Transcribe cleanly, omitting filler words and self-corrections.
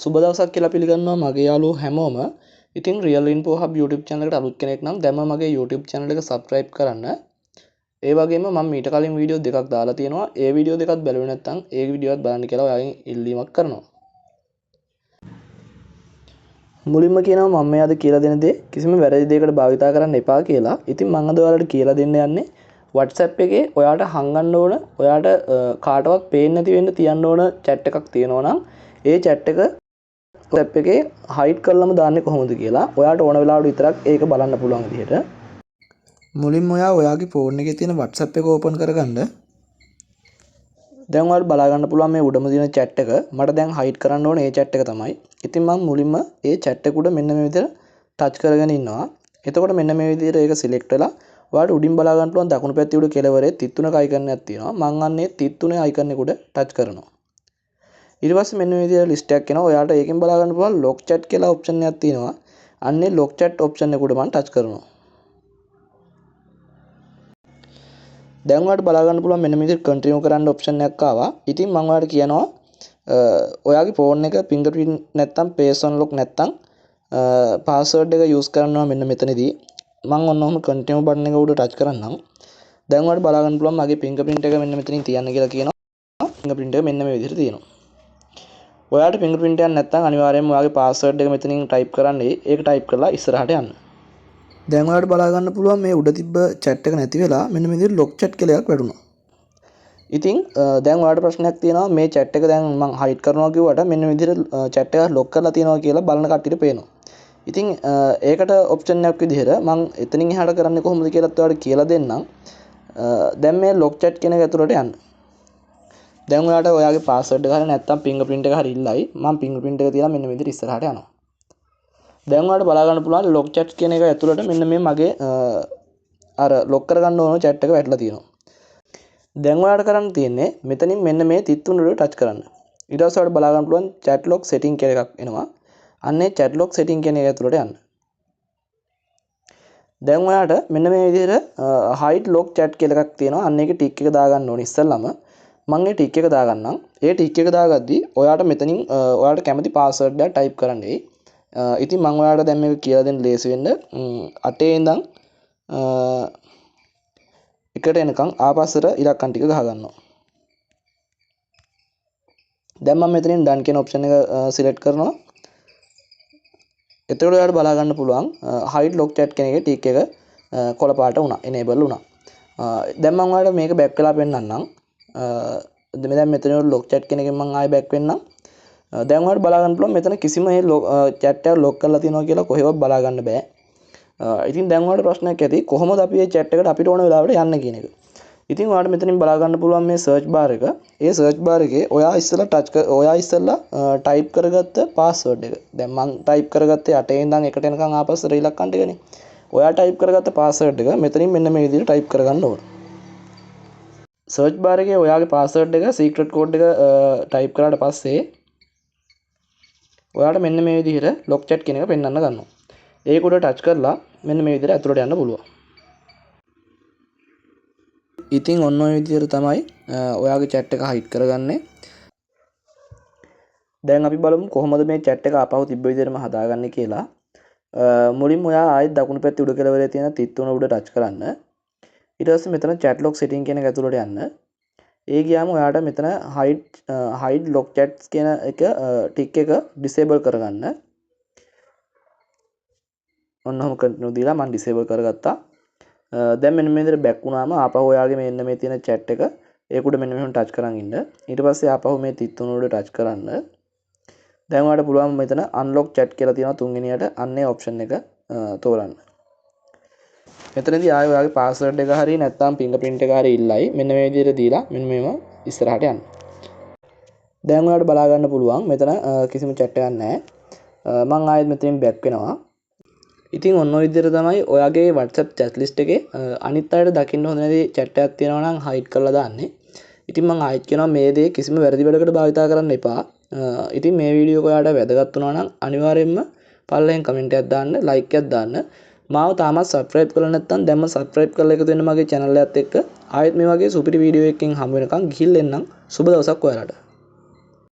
සුබ දවසක් කියලා පිළිගන්නවා මගේ යාළුවෝ හැමෝම. ඉතින් Real Info Hub YouTube channel එකට අලුත් කෙනෙක් නම් දැන්ම මගේ YouTube channel එක subscribe කරන්න. ඒ වගේම මම මීට කලින් වීඩියෝ දෙකක් දාලා තියෙනවා. ඒ වීඩියෝ දෙකත් බැලුවේ නැත්නම් ඒ වීඩියෝවත් බලන්න කියලා ඔයාගෙන් ඉල්ලීමක් කරනවා. මුලින්ම කියනවා මම මේ අද කියලා දෙන දේ කිසිම වැරදි දෙයකට භාවිතා කරන්න එපා කියලා. ඉතින් මම අද ඔයාලට කියලා දෙන්න යන්නේ WhatsApp එකේ ඔයාට හංගන්න ඕන ඔයාට කාටවත් පේන්නේ නැති වෙන්න තියන්න ඕන chat එකක් තියෙනවා නම් ඒ chat එක WhatsApp එකේ hide කරලම දාන්නේ කොහොමද කියලා ඔයාට ඕන වෙලාවට විතරක් ඒක බලන්න පුළුවන් විදිහට මුලින්ම ඔයාගේ ෆෝන් එකේ තියෙන WhatsApp එක ඕපන් කරගන්න. දැන් ඔයාලට බලා ගන්න පුළුවන් මේ උඩම තියෙන chat එක මට දැන් hide කරන්න ඕනේ ඒ chat එක තමයි. ඉතින් මම මුලින්ම ඒ chat එක උඩ මෙන්න මේ විදිහට touch කරගෙන ඉන්නවා. එතකොට මෙන්න මේ විදිහට ඒක select වෙලා ඔයාලට උඩින් බලා ගන්න පුළුවන් දකුණු පැත්තේ උඩ කෙළවරේ 33ක icon එකක් තියෙනවා. මම අන්නේ 33 icon එක උඩ touch කරනවා. ඊට පස්සේ මෙන්න මේ විදිහට list එකක් එනවා. ඔයාලට ඒකෙන් බලා ගන්න පුළුවන් lock chat කියලා option එකක් තියෙනවා. අන්නේ lock chat option එක උඩ මම touch කරනවා. දැන් ඔයාලට බලා ගන්න පුළුවන් මෙන්න මේ විදිහට continue කරන්න option එකක් ආවා. ඉතින් මම ඔයාලට කියනවා ඔයාගේ ෆෝන් එක fingerprint නැත්තම් face unlock නැත්තම් password එක use කරනවා මෙන්න මෙතනදී. මම ඔන්නෝම continue button එක උඩ touch කරන්නම්. දැන් ඔයාලට බලා ගන්න පුළුවන් මගේ fingerprint එක මෙන්න මෙතනින් තියන්න කියලා කියනවා. fingerprint එක මෙන්න මේ විදිහට තියෙනවා. ඔයාලට fingerprint එකක් නැත්තම් අනිවාර්යයෙන්ම ඔයාගේ password එක මෙතනින් type කරන්නේ. ඒක type කරලා ඉස්සරහට යන්න. දැන් ඔයාලට බලා ගන්න පුළුවන් මේ උඩ තිබ්බ chat එක නැති වෙලා මෙන්න මේ විදිහට lock chat කියලා එකක් වැටුණා. ඉතින් දැන් ඔයාලට ප්‍රශ්නයක් තියෙනවා මේ chat එක දැන් මම hide කරනවා කිව්වට මෙන්න මේ විදිහට chat එක lock කරලා තියෙනවා කියලා බලන කට්ටියට පේනවා. ඉතින් ඒකට ඔප්ෂන් එකක් විදිහට මම එතනින් එහාට කරන්නේ කොහොමද කියලාත් ඔයාලට කියලා දෙන්නම්. දැන් මේ lock chat කියන එක ඇතුළට යන්න. දැන් ඔයාලට ඔයාගේ password එක හරිය නැත්නම් fingerprint එක හරිය ඉල්ලයි. මම fingerprint එක තියලා මෙන්න මේ විදිහට ඉස්සරහට යනවා. දැන් ඔයාලට බලා ගන්න පුළුවන් lock chat කියන එක ඇතුළට මෙන්න මේ මගේ අර lock කරගන්න ඕන chat එක වැටලා තියෙනවා. දැන් ඔයාලට කරන්න තියෙන්නේ මෙතනින් මෙන්න මේ 33 උඩ touch කරන්න. ඊට පස්සේ ඔයාලට බලා ගන්න පුළුවන් chat lock setting කියලා එකක් එනවා. අන්නේ chat lock setting කියන එක ඇතුළට යන්න. දැන් ඔයාට මෙන්න මේ විදිහට hide lock chat කියලා එකක් තියෙනවා. අන්න ඒකේ tick එක දාගන්න ඕනේ ඉස්සෙල්ලාම. මම ඒ tick එක දාගන්නම්. ඒ tick එක දාගද්දී ඔයාට මෙතනින් ඔයාලට කැමති password එක type කරන්න වෙයි. ඉතින් මම ඔයාලට දැන් මේක කියලා දෙන්න ලේසි වෙන්න 8 ඉඳන් එකට එනකන් ආපස්සට ඉලක්කම් ටික ගහ ගන්නවා. දැන් මම මෙතනින් done කියන option එක select කරනවා. එතකොට ඔයාලට බලා ගන්න පුළුවන් hide lock chat කියන එකේ tick එක කොළ පාට වුණා enable වුණා. දැන් මම ඔයාලට මේක back වෙලා පෙන්නන්නම්. දැන් මෙතන lock chat කියන එකෙන් මම ආයෙ back වෙන්නම්. දැන් ඔයාලට බලා ගන්න පුළුවන් මෙතන කිසිම මේ chat එක lock කරලා තියෙනවා කියලා කොහෙවත් බලා ගන්න බෑ. ඉතින් දැන් ඔයාලට ප්‍රශ්නයක් ඇති කොහොමද අපි මේ chat එකට අපිට ඕන වෙලාවට යන්න කියන එක. ඉතින් ඔයාලට මෙතනින් බලා ගන්න පුළුවන් මේ search bar එක. ඒ search bar එකේ ඔයා ඉස්සෙල්ලා type කරගත්ත password එක. දැන් මම type කරගත්තේ 8 ඉඳන් 1ට එනකන් ආපස්සට ඉලක්කම් ටිකනේ. ඔයා type කරගත්ත password එක මෙතනින් මෙන්න මේ විදිහට type කරගන්න ඕන. search bar එකේ ඔයාගේ password එක secret code එක type කරාට පස්සේ ඔයාලට මෙන්න මේ විදිහට lock chat කියන එක පෙන්වන්න ගන්නවා. ඒක උඩ touch කරලා මෙන්න මේ විදිහට ඇතුළට යන්න පුළුවන්. ඉතින් ඔන්න ඔය විදිහට තමයි ඔයාගේ chat එක hide කරගන්නේ. දැන් අපි බලමු කොහොමද මේ chat එක ආපහු තිබ්බ විදිහටම හදාගන්නේ කියලා. මුලින්ම ඔයා ආයෙත් දකුණු පැත්තේ උඩ කෙළවරේ තියෙන 33 උඩ touch කරන්න. ඊට පස්සේ මෙතන chat lock setting කියන එක ඇතුළට යන්න. ඒ ගියාම ඔයාට මෙතන hide lock chats කියන එක tick එක disable කරගන්න. ඔන්නම continue දීලා මම disable කරගත්තා. දැන් මෙන්න මේ විදිහට back වුණාම ආපහු ඔයාගේ මෙන්න මේ තියෙන chat එක ඒක උඩ මෙන්න මෙහෙම touch කරන් ඉන්න. ඊට පස්සේ ආපහු මේ 33 උඩ touch කරන්න. දැන් ඔයාලට පුළුවන් මෙතන unlock chat කියලා තියෙනවා තුන්වෙනියට අන්නේ option එක තෝරන්න. මෙතනදී ආයෙ ඔයාගේ password එක හරිය නැත්නම් fingerprint එක හරිය ඉල්ලයි. මෙන්න මේ විදිහට දීලා මෙන්න මේව ඉස්සරහට යන්න. දැන් ඔයාලට බලා ගන්න පුළුවන් මෙතන කිසිම chat එකක් නැහැ. මම ආයෙත් මෙතනින් back වෙනවා. ඉතින් ඔන්න ඔය විදිහට තමයි ඔයාගේ WhatsApp chat list එකේ අනිත් අයට දකින්න හොඳ නැති chat එකක් තියෙනවා නම් hide කරලා දාන්නේ. ඉතින් මම ආයෙත් කියනවා මේ දේ කිසිම වැරදි වැඩකට භාවිතා කරන්න එපා. ඉතින් මේ වීඩියෝ එක ඔයාලට වැදගත් වුණා නම් අනිවාර්යයෙන්ම පල්ලෙන් කමෙන්ට් එකක් දාන්න, like එකක් දාන්න. මාව තාමත් subscribe කරලා නැත්නම් දැන්ම subscribe කරලා එකතු වෙන්න මගේ channel එකත් එක්ක. ආයෙත් මේ වගේ සුපිරි වීඩියෝ එකකින් හමු වෙනකන් ගිහින් එන්නම්. සුබ දවසක් ඔයාලට.